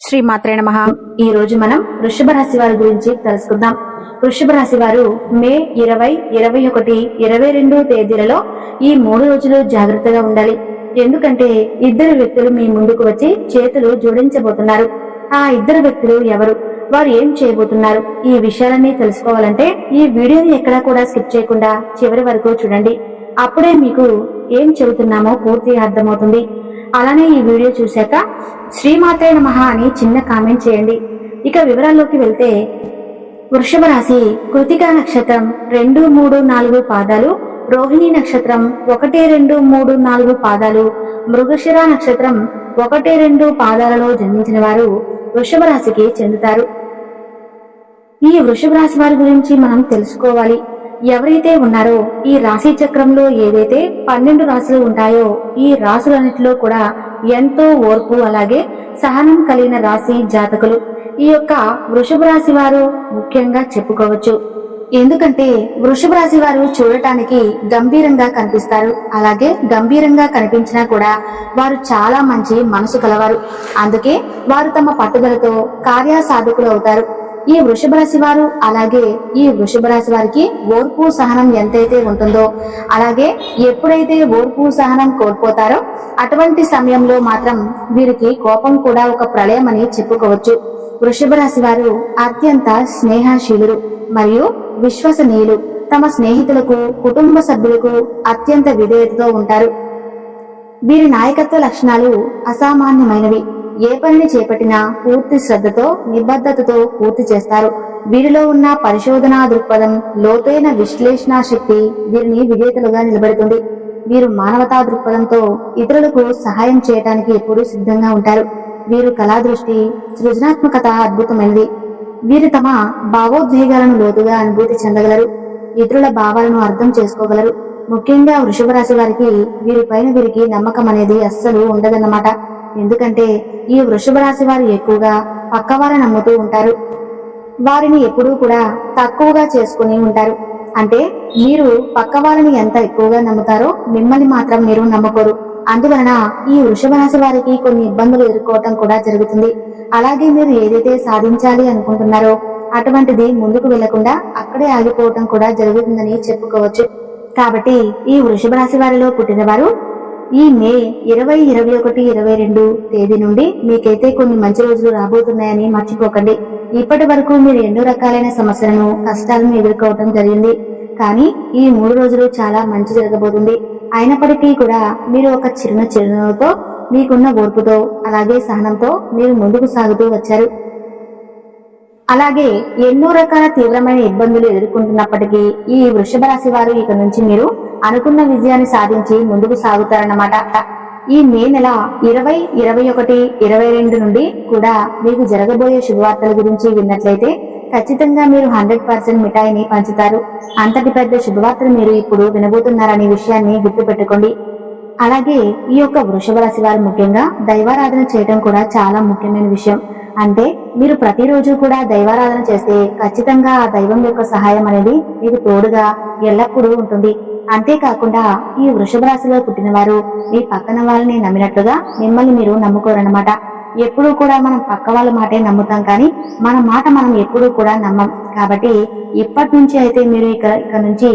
శ్రీ మాత్రే నమః. ఈ రోజు మనం వృషభ రాశి వారి గురించి తెలుసుకుందాం. వృషభ రాశి వారు మే 20, 21, 22 తేదీలలో ఈ 3 రోజులు జాగ్రత్తగా ఉండాలి. ఎందుకంటే ఇద్దరు వ్యక్తులు మీ ముందుకు వచ్చి చేతులు జోడించబోతున్నారు. ఆ ఇద్దరు వ్యక్తులు ఎవరు, వారు ఏం చేయబోతున్నారు, ఈ విషయాలన్నీ తెలుసుకోవాలంటే ఈ వీడియోని ఎక్కడా కూడా స్కిప్ చేయకుండా చివరి వరకు చూడండి. అప్పుడే మీకు ఏం చెబుతున్నామో పూర్తిగా అర్థమవుతుంది. అలానే ఈ వీడియో చూశాక శ్రీమాత్రే నమః అని చిన్న కామెంట్ చేయండి. ఇక వివరాల్లోకి వెళ్తే, వృషభ రాశి కృతికా నక్షత్రం 2, 3, 4 పాదాలు, రోహిణి నక్షత్రం 1, 2, 3, 4 పాదాలు, మృగశిర నక్షత్రం 1, 2 పాదాలలో జన్మించిన వారు వృషభ రాశికి చెందుతారు. ఈ వృషభ రాశి వారి గురించి మనం తెలుసుకోవాలి. ఎవరైతే ఉన్నారో ఈ రాశి చక్రంలో ఏదైతే 12 రాశులు ఉంటాయో ఈ రాశులన్నిటిలో కూడా ఎంతో ఓర్పు అలాగే సహనం కలిగిన రాశి జాతకులు ఈ యొక్క వృషభ రాశి వారు ముఖ్యంగా చెప్పుకోవచ్చు. ఎందుకంటే వృషభ రాశి వారు చూడటానికి గంభీరంగా కనిపిస్తారు. అలాగే గంభీరంగా కనిపించినా కూడా వారు చాలా మంచి మనసు కలవారు. అందుకే వారు తమ పట్టుదలతో కార్యసాధకులు అవుతారు. ఈ వృషభ రాశి వారు అలాగే ఈ వృషభ రాశి వారికి ఓర్పు సహనం ఎంతైతే ఉంటుందో, అలాగే ఎప్పుడైతే ఓర్పు సహనం కోల్పోతారో అటువంటి సమయంలో మాత్రం వీరికి కోపం కూడా ఒక ప్రళయం అని చెప్పుకోవచ్చు. వృషభ రాశి వారు అత్యంత స్నేహశీలురు మరియు విశ్వసనీయులు. తమ స్నేహితులకు, కుటుంబ సభ్యులకు అత్యంత విధేయతతో ఉంటారు. వీరి నాయకత్వ లక్షణాలు అసామాన్యమైనవి. ఏ పనిని చేపట్టినా పూర్తి శ్రద్ధతో, నిబద్ధతతో పూర్తి చేస్తారు. వీరిలో ఉన్న పరిశోధనా దృక్పథం, లోతైన విశ్లేషణ శక్తి వీరిని విజేతలుగా నిలబెడుతుంది. వీరు మానవతా దృక్పథంతో ఇతరులకు సహాయం చేయడానికి ఎప్పుడూ సిద్ధంగా ఉంటారు. వీరు కళాదృష్టి, సృజనాత్మకత అద్భుతమైనది. వీరు తమ భావోద్వేగాలను లోతుగా అనుభూతి చెందగలరు. ఇతరుల భావాలను అర్థం చేసుకోగలరు. ముఖ్యంగా వృషభ రాశి వారికి వీరికి నమ్మకం అనేది అస్సలు ఉండదన్నమాట. ఎందుకంటే ఈ వృషభ రాశి వారు ఎక్కువగా పక్కవారిని నమ్ముతూ ఉంటారు. వారిని ఎప్పుడూ కూడా తక్కువగా చేసుకుని ఉంటారు. అంటే మీరు పక్క వారిని ఎంత ఎక్కువగా నమ్ముతారో మిమ్మల్ని మాత్రం మీరు నమ్ముకోరు. అందువలన ఈ వృషభ రాశి వారికి కొన్ని ఇబ్బందులు ఎదుర్కోవటం కూడా జరుగుతుంది. అలాగే మీరు ఏదైతే సాధించాలి అనుకుంటున్నారో అటువంటిది ముందుకు వెళ్లకుండా అక్కడే ఆగిపోవటం కూడా జరుగుతుందని చెప్పుకోవచ్చు. కాబట్టి ఈ వృషభ రాశి వారిలో పుట్టిన వారు ఈ మే 20, 21, 22 తేదీ నుండి మీకైతే కొన్ని మంచి రోజులు రాబోతున్నాయని మర్చిపోకండి. ఇప్పటి వరకు మీరు ఎన్నో రకాలైన సమస్యలను, కష్టాలను ఎదుర్కోవటం జరిగింది. కానీ ఈ 3 రోజులు చాలా మంచి జరగబోతుంది. అయినప్పటికీ కూడా మీరు ఒక చిరునవ్వుతో, మీకున్న ఓర్పుతో, అలాగే సహనంతో మీరు ముందుకు సాగుతూ వచ్చారు. అలాగే ఎన్నో రకాల తీవ్రమైన ఇబ్బందులు ఎదుర్కొంటున్నప్పటికీ ఈ వృషభ రాశి వారు ఇక నుంచి మీరు అనుకున్న విజయాన్ని సాధించి ముందుకు సాగుతారన్నమాట. ఈ మే నెల 20, 21, 22 నుండి కూడా మీకు జరగబోయే శుభవార్తల గురించి విన్నట్లయితే ఖచ్చితంగా మీరు 100% మిఠాయిని పంచుతారు. అంతటి పెద్ద శుభవార్తలు మీరు ఇప్పుడు వినబోతున్నారనే విషయాన్ని గుర్తుపెట్టుకోండి. అలాగే ఈ యొక్క వృషభ రాశి వారు ముఖ్యంగా దైవారాధన చేయడం కూడా చాలా ముఖ్యమైన విషయం. అంటే మీరు ప్రతిరోజు కూడా దైవారాధన చేస్తే ఖచ్చితంగా ఆ దైవం యొక్క సహాయం అనేది మీకు తోడుగా ఎల్లప్పుడూ ఉంటుంది. అంతేకాకుండా ఈ వృషభ రాశిలో పుట్టిన వారు మీ పక్కన వాళ్ళని నమ్మినట్లుగా మిమ్మల్ని మీరు నమ్ముకోరన్నమాట. ఎప్పుడూ కూడా మనం పక్క వాళ్ళ మాటే నమ్ముతాం, కానీ మన మాట మనం ఎప్పుడూ కూడా నమ్మం. కాబట్టి ఇప్పటి నుంచి అయితే మీరు ఇక నుంచి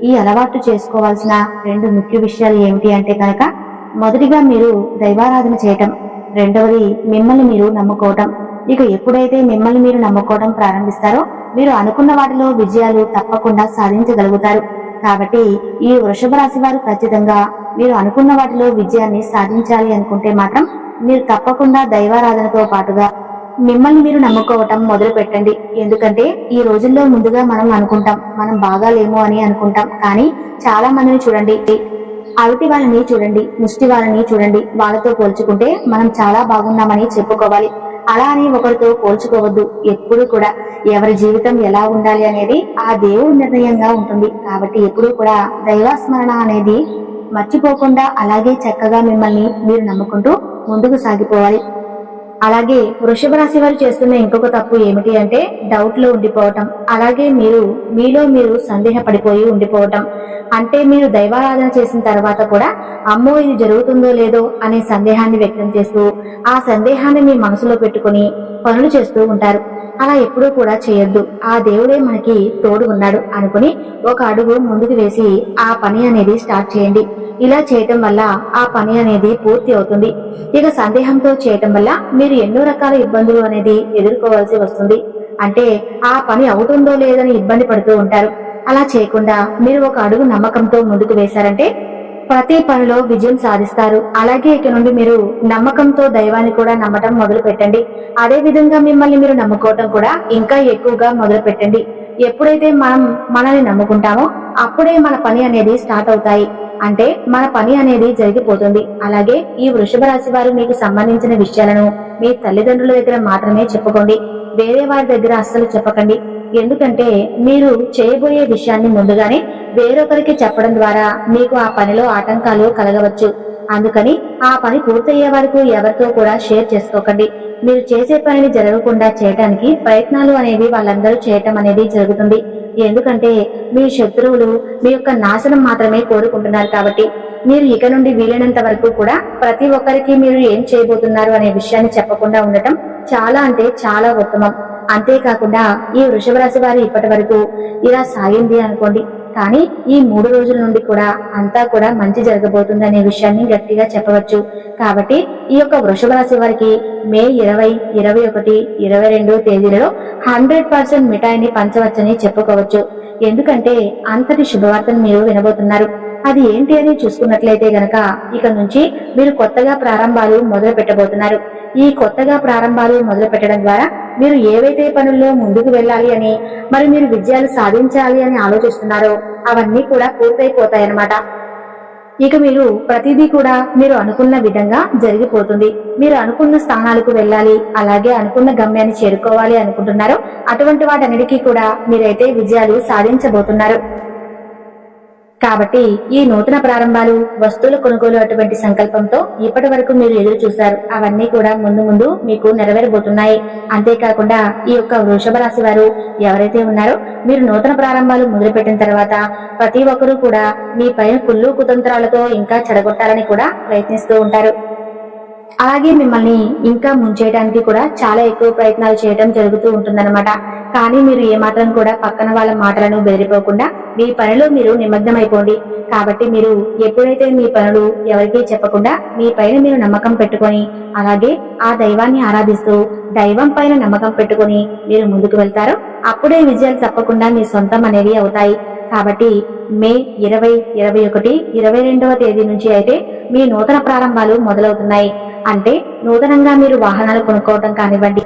ఈ అలవాటు చేసుకోవాల్సిన 2 ముఖ్య విషయాలు ఏమిటి అంటే కనుక, మొదటిగా మీరు దైవారాధన చేయటం, రెండవది మిమ్మల్ని మీరు నమ్ముకోవటం. ఇక ఎప్పుడైతే మిమ్మల్ని మీరు నమ్ముకోవడం ప్రారంభిస్తారో మీరు అనుకున్న వాటిలో విజయాలు తప్పకుండా సాధించగలుగుతారు. కాబట్టి ఈ వృషభ రాశి వారు ఖచ్చితంగా మీరు అనుకున్న వాటిలో విజయాన్ని సాధించాలి అనుకుంటే మాత్రం మీరు తప్పకుండా దైవారాధనతో పాటుగా మిమ్మల్ని మీరు నమ్ముకోవటం మొదలు పెట్టండి. ఎందుకంటే ఈ రోజుల్లో ముందుగా మనం అనుకుంటాం మనం బాగాలేమో అని అనుకుంటాం, కానీ చాలా మందిని చూడండి, అవిటి వాళ్ళని చూడండి, ముష్టి వాళ్ళని చూడండి, వాళ్ళతో పోల్చుకుంటే మనం చాలా బాగున్నామని చెప్పుకోవాలి. అలా అని ఒకరితో పోల్చుకోవద్దు. ఎప్పుడు కూడా ఎవరి జీవితం ఎలా ఉండాలి అనేది ఆ దేవుడి నిర్ణయంగా ఉంటుంది. కాబట్టి ఎప్పుడూ కూడా దైవస్మరణ అనేది మర్చిపోకుండా అలాగే చక్కగా మిమ్మల్ని మీరు నమ్ముకుంటూ ముందుకు సాగిపోవాలి. అలాగే వృషభ రాశి వారు చేస్తున్న ఇంకొక తప్పు ఏమిటి అంటే డౌట్ లో ఉండిపోవటం. అలాగే మీలో మీరు సందేహపడిపోయి ఉండిపోవటం. అంటే మీరు దైవారాధన చేసిన తర్వాత కూడా అమ్మో ఇది జరుగుతుందో లేదో అనే సందేహాన్ని వ్యక్తం చేస్తూ ఆ సందేహాన్ని మీ మనసులో పెట్టుకుని పనులు చేస్తూ ఉంటారు. అలా ఎప్పుడూ కూడా చేయొద్దు. ఆ దేవుడే మనకి తోడు ఉన్నాడు అనుకుని ఒక అడుగు ముందుకు వేసి ఆ పని అనేది స్టార్ట్ చేయండి. ఇలా చేయటం వల్ల ఆ పని అనేది పూర్తి అవుతుంది. ఇక సందేహంతో చేయటం వల్ల మీరు ఎన్నో రకాల ఇబ్బందులు అనేది ఎదుర్కోవాల్సి వస్తుంది. అంటే ఆ పని అవుతుందో లేదని ఇబ్బంది పడుతూ ఉంటారు. అలా చేయకుండా మీరు ఒక అడుగు నమ్మకంతో ముందుకు వేశారంటే ప్రతి పనిలో విజయం సాధిస్తారు. అలాగే ఇక నుండి మీరు నమ్మకంతో దైవాన్ని కూడా నమ్మటం మొదలు పెట్టండి. అదే విధంగా మిమ్మల్ని మీరు నమ్ముకోవటం కూడా ఇంకా ఎక్కువగా మొదలు పెట్టండి. ఎప్పుడైతే మనం మనల్ని నమ్ముకుంటామో అప్పుడే మన పని అనేది స్టార్ట్ అవుతాయి. అంటే మన పని అనేది జరిగిపోతుంది. అలాగే ఈ వృషభ రాశి వారు మీకు సంబంధించిన విషయాలను మీ తల్లిదండ్రుల దగ్గర మాత్రమే చెప్పుకోండి. వేరే వారి దగ్గర అస్సలు చెప్పకండి. ఎందుకంటే మీరు చేయబోయే విషయాన్ని ముందుగానే వేరొకరికి చెప్పడం ద్వారా మీకు ఆ పనిలో ఆటంకాలు కలగవచ్చు. అందుకని ఆ పని పూర్తయ్యే వరకు ఎవరితో కూడా షేర్ చేసుకోకండి. మీరు చేసే పనిని జరగకుండా చేయటానికి ప్రయత్నాలు అనేవి వాళ్ళందరూ చేయటం అనేది జరుగుతుంది. ఎందుకంటే మీ శత్రువులు మీ యొక్క నాశనం మాత్రమే కోరుకుంటున్నారు. కాబట్టి మీరు ఇక నుండి వీలైనంత వరకు కూడా ప్రతి ఒక్కరికి మీరు ఏం చేయబోతున్నారు అనే విషయాన్ని చెప్పకుండా ఉండటం చాలా అంటే చాలా ఉత్తమం. అంతేకాకుండా ఈ వృషభ రాశి వారు ఇప్పటి వరకు ఇలా సాగింది అనుకోండి, కానీ ఈ 3 రోజుల నుండి కూడా అంతా కూడా మంచి జరగబోతుంది అనే విషయాన్ని గట్టిగా చెప్పవచ్చు. కాబట్టి ఈ యొక్క వృషభ రాశి వారికి మే 20, 21, 22 తేదీలలో 100% మిఠాయిని పంచవచ్చని చెప్పుకోవచ్చు. ఎందుకంటే అంతటి శుభవార్తను మీరు వినబోతున్నారు. అది ఏంటి అని చూసుకున్నట్లయితే గనక ఇక నుంచి మీరు కొత్తగా ప్రారంభాలు మొదలు పెట్టబోతున్నారు. ఈ కొత్తగా ప్రారంభాలు మొదలు పెట్టడం ద్వారా మీరు ఏవైతే పనుల్లో ముందుకు వెళ్ళాలి అని మరి మీరు విజయాలు సాధించాలి అని ఆలోచిస్తున్నారో అవన్నీ కూడా పూర్తయిపోతాయన్నమాట. ఇక మీరు ప్రతిదీ కూడా మీరు అనుకున్న విధంగా జరిగిపోతుంది. మీరు అనుకున్న స్థానాలకు వెళ్ళాలి, అలాగే అనుకున్న గమ్యాన్ని చేరుకోవాలి అనుకుంటున్నారో అటువంటి వాటన్నిటికీ కూడా మీరైతే విజయాలు సాధించబోతున్నారు. కాబట్టి ఈ నూతన ప్రారంభాలు, వస్తువుల కొనుగోలు అటువంటి సంకల్పంతో ఇప్పటి వరకు మీరు ఎదురు చూశారు. అవన్నీ కూడా ముందు ముందు మీకు నెరవేరబోతున్నాయి. అంతేకాకుండా ఈ యొక్క వృషభ రాశి వారు ఎవరైతే ఉన్నారో మీరు నూతన ప్రారంభాలు మొదలుపెట్టిన తర్వాత ప్రతి ఒక్కరూ కూడా మీ పైన కుళ్ళు కుతంత్రాలతో ఇంకా చెడగొట్టాలని కూడా ప్రయత్నిస్తూ ఉంటారు. అలాగే మిమ్మల్ని ఇంకా ముంచేయడానికి కూడా చాలా ఎక్కువ ప్రయత్నాలు చేయడం జరుగుతూ ఉంటుందన్నమాట. కానీ మీరు ఏమాత్రం కూడా పక్కన వాళ్ళ మాటలను బెదిరిపోకుండా మీ పనిలో మీరు నిమగ్నమైపోండి. కాబట్టి మీరు ఎప్పుడైతే మీ పనులు ఎవరికీ చెప్పకుండా మీ పైన మీరు నమ్మకం పెట్టుకొని అలాగే ఆ దైవాన్ని ఆరాధిస్తూ దైవం పైన నమ్మకం పెట్టుకొని మీరు ముందుకు వెళ్తారో అప్పుడే విజయాలు తప్పకుండా మీ సొంతం అనేవి అవుతాయి. కాబట్టి మే 20, 21, 22వ తేదీ నుంచి అయితే మీ నూతన ప్రారంభాలు మొదలవుతున్నాయి. అంటే నూతనంగా మీరు వాహనాలు కొనుక్కోవడం కానివ్వండి,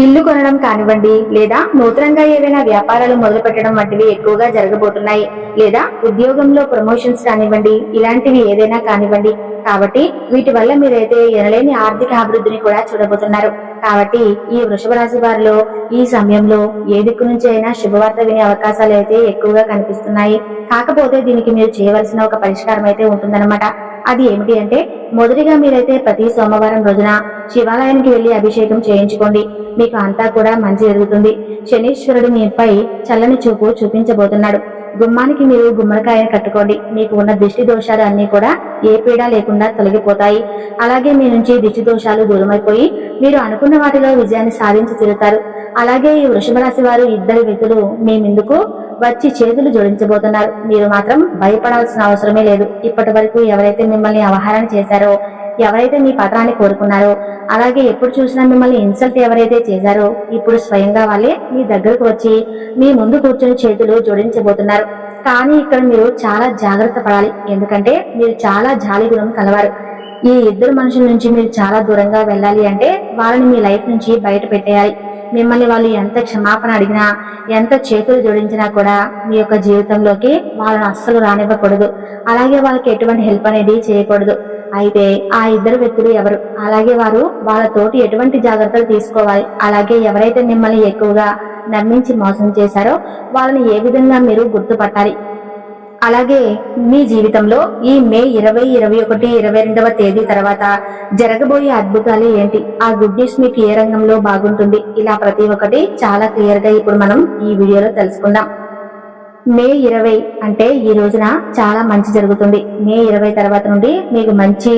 ఇల్లు కొనడం కానివ్వండి, లేదా నూతనంగా ఏవైనా వ్యాపారాలు మొదలు పెట్టడం వంటివి ఎక్కువగా జరగబోతున్నాయి. లేదా ఉద్యోగంలో ప్రమోషన్స్ కానివ్వండి, ఇలాంటివి ఏదైనా కానివ్వండి. కాబట్టి వీటి వల్ల మీరైతే ఎనలేని ఆర్థిక అభివృద్ధిని కూడా చూడబోతున్నారు. కాబట్టి ఈ వృషభ రాశి వారిలో ఈ సమయంలో ఏ దిక్కు నుంచి అయినా శుభవార్త వినే అవకాశాలు అయితే ఎక్కువగా కనిపిస్తున్నాయి. కాకపోతే దీనికి మీరు చేయవలసిన ఒక పరిష్కారం అయితే ఉంటుందన్నమాట. అది ఏమిటి అంటే మొదటిగా మీరైతే ప్రతి సోమవారం రోజున శివాలయానికి వెళ్లి అభిషేకం చేయించుకోండి. మీకు అంతా కూడా మంచి జరుగుతుంది. శనీశ్వరుడు మీపై చల్లని చూపు చూపించబోతున్నాడు. గుమ్మానికి మీరు గుమ్మడికాయను కట్టుకోండి. మీకు ఉన్న దిష్టి దోషాలు అన్ని కూడా ఏ పీడ లేకుండా తొలగిపోతాయి. అలాగే మీ నుంచి దిష్టి దోషాలు దూరమైపోయి మీరు అనుకున్న వాటిలో విజయాన్ని సాధించి తీరుతారు. అలాగే ఈ వృషభ రాశి వారు 2 వ్యక్తులు మీ ముందుకు వచ్చి చేతులు జోడించబోతున్నారు. మీరు మాత్రం భయపడాల్సిన అవసరమే లేదు. ఇప్పటి వరకు ఎవరైతే మిమ్మల్ని అవహేళన చేశారో, ఎవరైతే మీ పత్రాన్ని కోరుకున్నారో, అలాగే ఎప్పుడు చూసినా మిమ్మల్ని ఇన్సల్ట్ ఎవరైతే చేశారో ఇప్పుడు స్వయంగా వాళ్ళే మీ దగ్గరకు వచ్చి మీ ముందు కూర్చొని చేతులు జోడించబోతున్నారు. కానీ ఇక్కడ మీరు చాలా జాగ్రత్త పడాలి. ఎందుకంటే మీరు చాలా జాలి గుణం కలవారు. ఈ 2 మనుషుల నుంచి మీరు చాలా దూరంగా వెళ్ళాలి అంటే వాళ్ళని మీ లైఫ్ నుంచి బయట పెట్టేయాలి. మిమ్మల్ని వాళ్ళు ఎంత క్షమాపణ అడిగినా, ఎంత చేతులు జోడించినా కూడా మీ యొక్క జీవితంలోకి వాళ్ళని అస్సలు రానివ్వకూడదు. అలాగే వాళ్ళకి ఎటువంటి హెల్ప్ అనేది చేయకూడదు. అయితే ఆ 2 వ్యక్తులు ఎవరు, అలాగే వారు వాళ్ళతోటి ఎటువంటి జాగ్రత్తలు తీసుకోవాలి, అలాగే ఎవరైతే మిమ్మల్ని ఎక్కువగా నమ్మించి మోసం చేశారో వాళ్ళని ఏ విధంగా మీరు గుర్తుపట్టాలి, అలాగే మీ జీవితంలో ఈ మే 20, 21, 22వ తేదీ తర్వాత జరగబోయే అద్భుతాలు ఏంటి, ఆ గుడ్ న్యూస్ మీకు ఏ రంగంలో బాగుంటుంది, ఇలా ప్రతి ఒక్కటి చాలా క్లియర్ గా ఇప్పుడు మనం ఈ వీడియోలో తెలుసుకుందాం. మే 20 అంటే ఈ రోజున చాలా మంచి జరుగుతుంది. మే 20 తర్వాత నుండి మీకు మంచి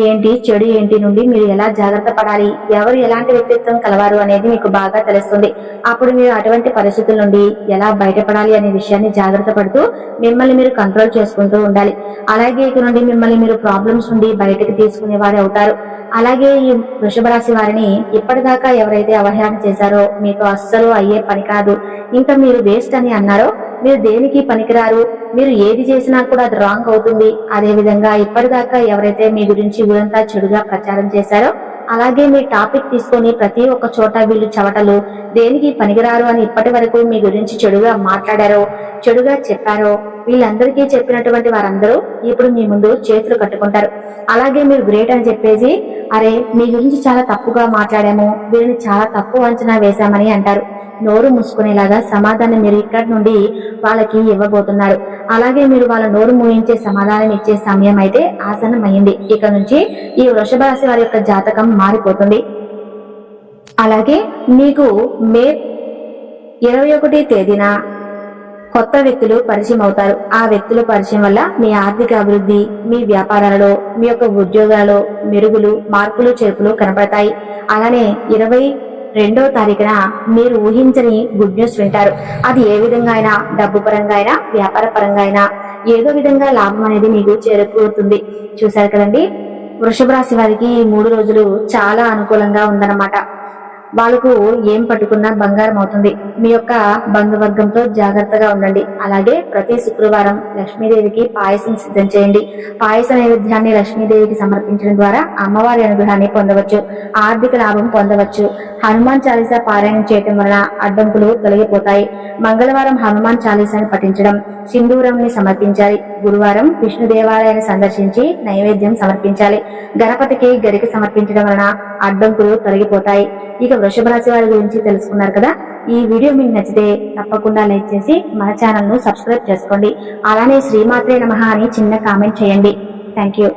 ఏంటి చెడు ఏంటి నుండి మీరు ఎలా జాగ్రత్త పడాలి, ఎవరు ఎలాంటి వ్యక్తిత్వం కలవారు అనేది మీకు బాగా తెలుస్తుంది. అప్పుడు మీరు అటువంటి పరిస్థితుల నుండి ఎలా బయటపడాలి అనే విషయాన్ని జాగ్రత్త పడుతూ మిమ్మల్ని మీరు కంట్రోల్ చేసుకుంటూ ఉండాలి. అలాగే ఇక నుండి మిమ్మల్ని మీరు ప్రాబ్లమ్స్ నుండి బయటకు తీసుకునే వారు అవుతారు. అలాగే ఈ వృషభ రాశి వారిని ఇప్పటిదాకా ఎవరైతే అవహేళన చేశారో మీకు అస్సలు అయ్యే పని కాదు, ఇంకా మీరు వేస్ట్ అని అన్నారో మీరు దేనికి పనికిరారు, మీరు ఏది చేసినా కూడా అది రాంగ్ అవుతుంది. అదే విధంగా ఇప్పటిదాకా ఎవరైతే మీ గురించి ఊరంతా చెడుగా ప్రచారం చేశారో, అలాగే మీ టాపిక్ తీసుకొని ప్రతి ఒక్క చోట వీళ్ళు చవటలు దేనికి పనికిరారు అని ఇప్పటి వరకు మీ గురించి చెడుగా మాట్లాడారో, చెడుగా చెప్పారో, వీళ్ళందరికీ చెప్పినటువంటి వారందరూ ఇప్పుడు మీ ముందు చేతులు కట్టుకుంటారు. అలాగే మీరు గ్రేట్ అని చెప్పేసి అరే మీ గురించి చాలా తప్పుగా మాట్లాడాము, వీరిని చాలా తక్కువ అంచనా వేశామని అంటారు. నోరు మూసుకునేలాగా సమాధానం మీరు ఇక్కడి నుండి వాళ్ళకి ఇవ్వబోతున్నారు. అలాగే మీరు వాళ్ళ నోరు మూయించే సమాధానం ఇచ్చే సమయం అయితే ఆసన్నమైంది. ఇక నుంచి ఈ వృషభ రాశి వారి యొక్క జాతకం మారిపోతుంది. అలాగే మీకు మే 21 తేదీన కొత్త వ్యక్తులు పరిచయం అవుతారు. ఆ వ్యక్తుల పరిచయం వల్ల మీ ఆర్థిక అభివృద్ధి, మీ వ్యాపారాలలో, మీ యొక్క ఉద్యోగాలలో మెరుగులు, మార్పులు, చేర్పులు కనపడతాయి. అలానే 22వ తారీఖున మీరు ఊహించని గుడ్ న్యూస్ వింటారు. అది ఏ విధంగా అయినా, డబ్బు పరంగా అయినా, వ్యాపార పరంగా అయినా ఏదో విధంగా లాభం అనేది మీకు చేరుకుంటుంది. చూశారు కదండి, వృషభ రాశి వారికి ఈ 3 రోజులు చాలా అనుకూలంగా ఉందన్నమాట. వాళ్ళకు ఏం పట్టుకున్నా బంగారం అవుతుంది. మీ యొక్క బంధువర్గంతో జాగ్రత్తగా ఉండండి. అలాగే ప్రతి శుక్రవారం లక్ష్మీదేవికి పాయసం సిద్ధం చేయండి. పాయస నైవేద్యాన్ని లక్ష్మీదేవికి సమర్పించడం ద్వారా అమ్మవారి అనుగ్రహాన్ని పొందవచ్చు, ఆర్థిక లాభం పొందవచ్చు. హనుమాన్ చాలీసా పారాయణం చేయటం వలన అడ్డంకులు తొలగిపోతాయి. మంగళవారం హనుమాన్ చాలీసాని పఠించడం, సింధూరంని సమర్పించాలి. గురువారం విష్ణు దేవాలయాన్ని సందర్శించి నైవేద్యం సమర్పించాలి. గణపతికి గరిక సమర్పించడం వలన అడ్డంకులు తొలగిపోతాయి. ఇక వృషభ రాశి వారి గురించి తెలుసుకున్నారు కదా. ఈ వీడియో మీకు నచ్చితే తప్పకుండా లైక్ చేసి మన ఛానల్ ను సబ్స్క్రైబ్ చేసుకోండి. అలానే శ్రీమాత్రే నమః అని చిన్న కామెంట్ చేయండి. Thank you.